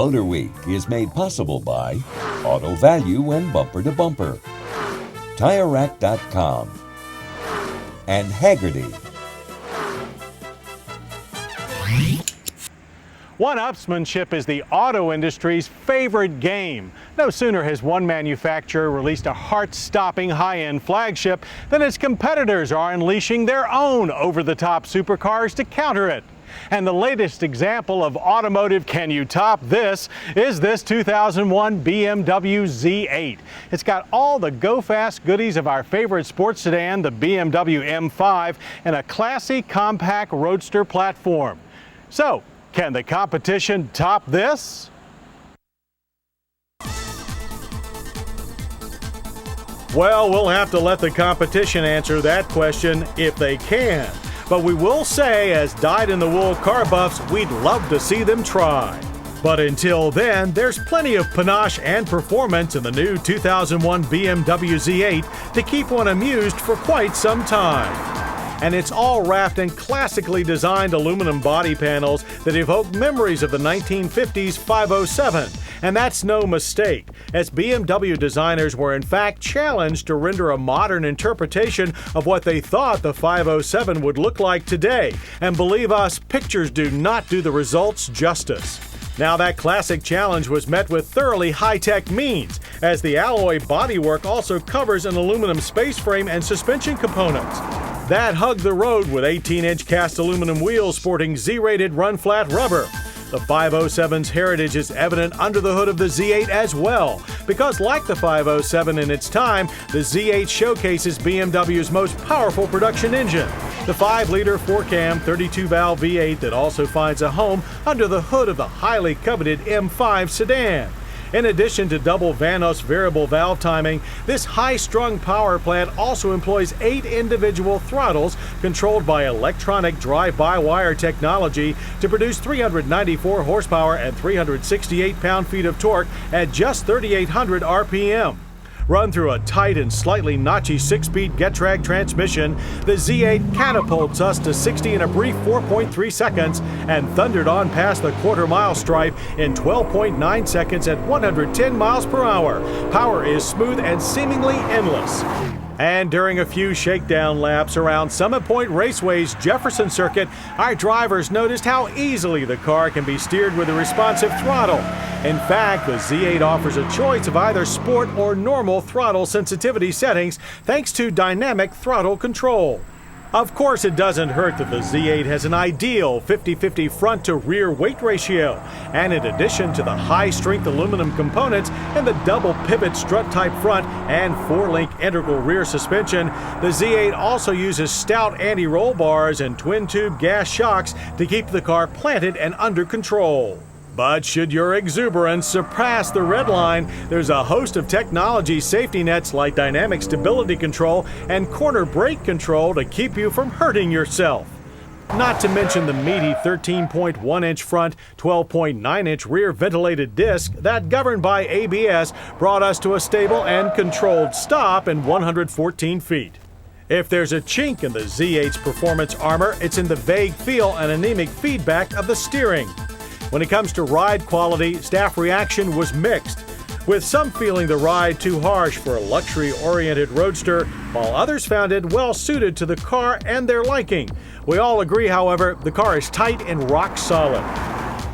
MotorWeek is made possible by Auto Value and Bumper to Bumper, TireRack.com, and Haggerty. One-upsmanship is the auto industry's favorite game. No sooner has one manufacturer released a heart-stopping high-end flagship than its competitors are unleashing their own over-the-top supercars to counter it. And the latest example of automotive "can you top this" is this 2001 BMW Z8. It's got all the go-fast goodies of our favorite sports sedan, the BMW M5, and a classy compact roadster platform. So, can the competition top this? Well, we'll have to let the competition answer that question if they can. But we will say, as dyed-in-the-wool car buffs, we'd love to see them try. But until then, there's plenty of panache and performance in the new 2001 BMW Z8 to keep one amused for quite some time. And it's all wrapped in classically designed aluminum body panels that evoke memories of the 1950s 507. And that's no mistake, as BMW designers were in fact challenged to render a modern interpretation of what they thought the 507 would look like today. And believe us, pictures do not do the results justice. Now, that classic challenge was met with thoroughly high-tech means, as the alloy bodywork also covers an aluminum space frame and suspension components. That hugged the road with 18-inch cast aluminum wheels sporting Z-rated run-flat rubber. The 507's heritage is evident under the hood of the Z8 as well, because like the 507 in its time, the Z8 showcases BMW's most powerful production engine, the 5-liter 4-cam 32-valve V8 that also finds a home under the hood of the highly coveted M5 sedan. In addition to double Vanos variable valve timing, this high-strung power plant also employs 8 individual throttles controlled by electronic drive-by-wire technology to produce 394 horsepower and 368 pound-feet of torque at just 3,800 RPM. Run through a tight and slightly notchy 6-speed Getrag transmission, the Z8 catapults us to 60 in a brief 4.3 seconds and thundered on past the quarter-mile stripe in 12.9 seconds at 110 miles per hour. Power is smooth and seemingly endless. And during a few shakedown laps around Summit Point Raceway's Jefferson Circuit, our drivers noticed how easily the car can be steered with a responsive throttle. In fact, the Z8 offers a choice of either sport or normal throttle sensitivity settings thanks to dynamic throttle control. Of course, it doesn't hurt that the Z8 has an ideal 50-50 front-to-rear weight ratio, and in addition to the high-strength aluminum components and the double pivot strut-type front and 4-link integral rear suspension, the Z8 also uses stout anti-roll bars and twin-tube gas shocks to keep the car planted and under control. But should your exuberance surpass the red line, there's a host of technology safety nets like dynamic stability control and corner brake control to keep you from hurting yourself. Not to mention the meaty 13.1-inch front, 12.9-inch rear ventilated disc that, governed by ABS, brought us to a stable and controlled stop in 114 feet. If there's a chink in the Z8's performance armor, it's in the vague feel and anemic feedback of the steering. When it comes to ride quality, staff reaction was mixed, with some feeling the ride too harsh for a luxury-oriented roadster, while others found it well-suited to the car and their liking. We all agree, however, the car is tight and rock-solid.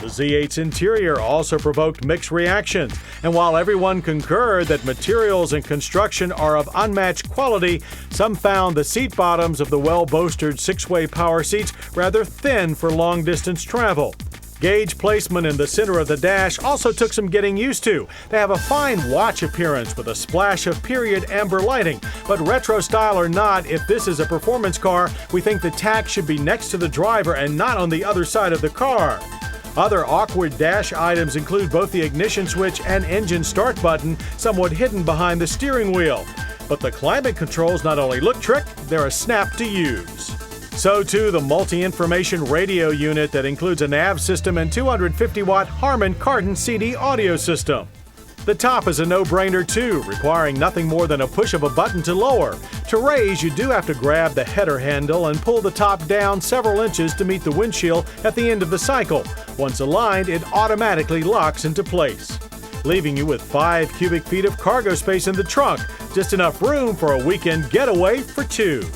The Z8's interior also provoked mixed reactions, and while everyone concurred that materials and construction are of unmatched quality, some found the seat bottoms of the well-bolstered 6-way power seats rather thin for long-distance travel. Gauge placement in the center of the dash also took some getting used to. They have a fine watch appearance with a splash of period amber lighting, but retro style or not, if this is a performance car, we think the tach should be next to the driver and not on the other side of the car. Other awkward dash items include both the ignition switch and engine start button, somewhat hidden behind the steering wheel. But the climate controls not only look trick, they're a snap to use. So too the multi-information radio unit that includes a nav system and 250-watt Harman Kardon CD audio system. The top is a no-brainer too, requiring nothing more than a push of a button to lower. To raise, you do have to grab the header handle and pull the top down several inches to meet the windshield at the end of the cycle. Once aligned, it automatically locks into place, leaving you with 5 cubic feet of cargo space in the trunk, just enough room for a weekend getaway for 2.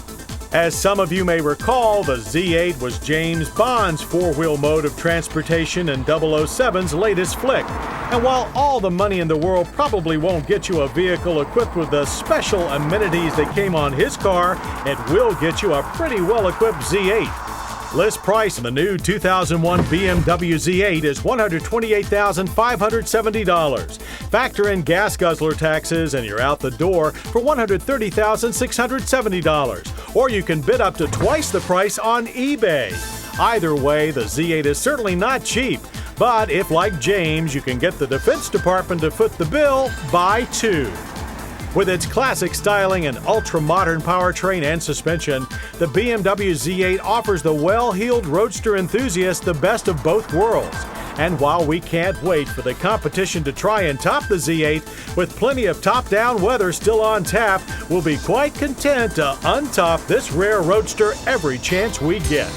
As some of you may recall, the Z8 was James Bond's four-wheel mode of transportation and 007's latest flick. And while all the money in the world probably won't get you a vehicle equipped with the special amenities that came on his car, it will get you a pretty well-equipped Z8. List price on the new 2001 BMW Z8 is $128,570. Factor in gas guzzler taxes and you're out the door for $130,670. Or you can bid up to twice the price on eBay. Either way, the Z8 is certainly not cheap. But if, like James, you can get the Defense Department to foot the bill, buy 2. With its classic styling and ultra-modern powertrain and suspension, the BMW Z8 offers the well-heeled roadster enthusiast the best of both worlds. And while we can't wait for the competition to try and top the Z8, with plenty of top-down weather still on tap, we'll be quite content to untop this rare roadster every chance we get.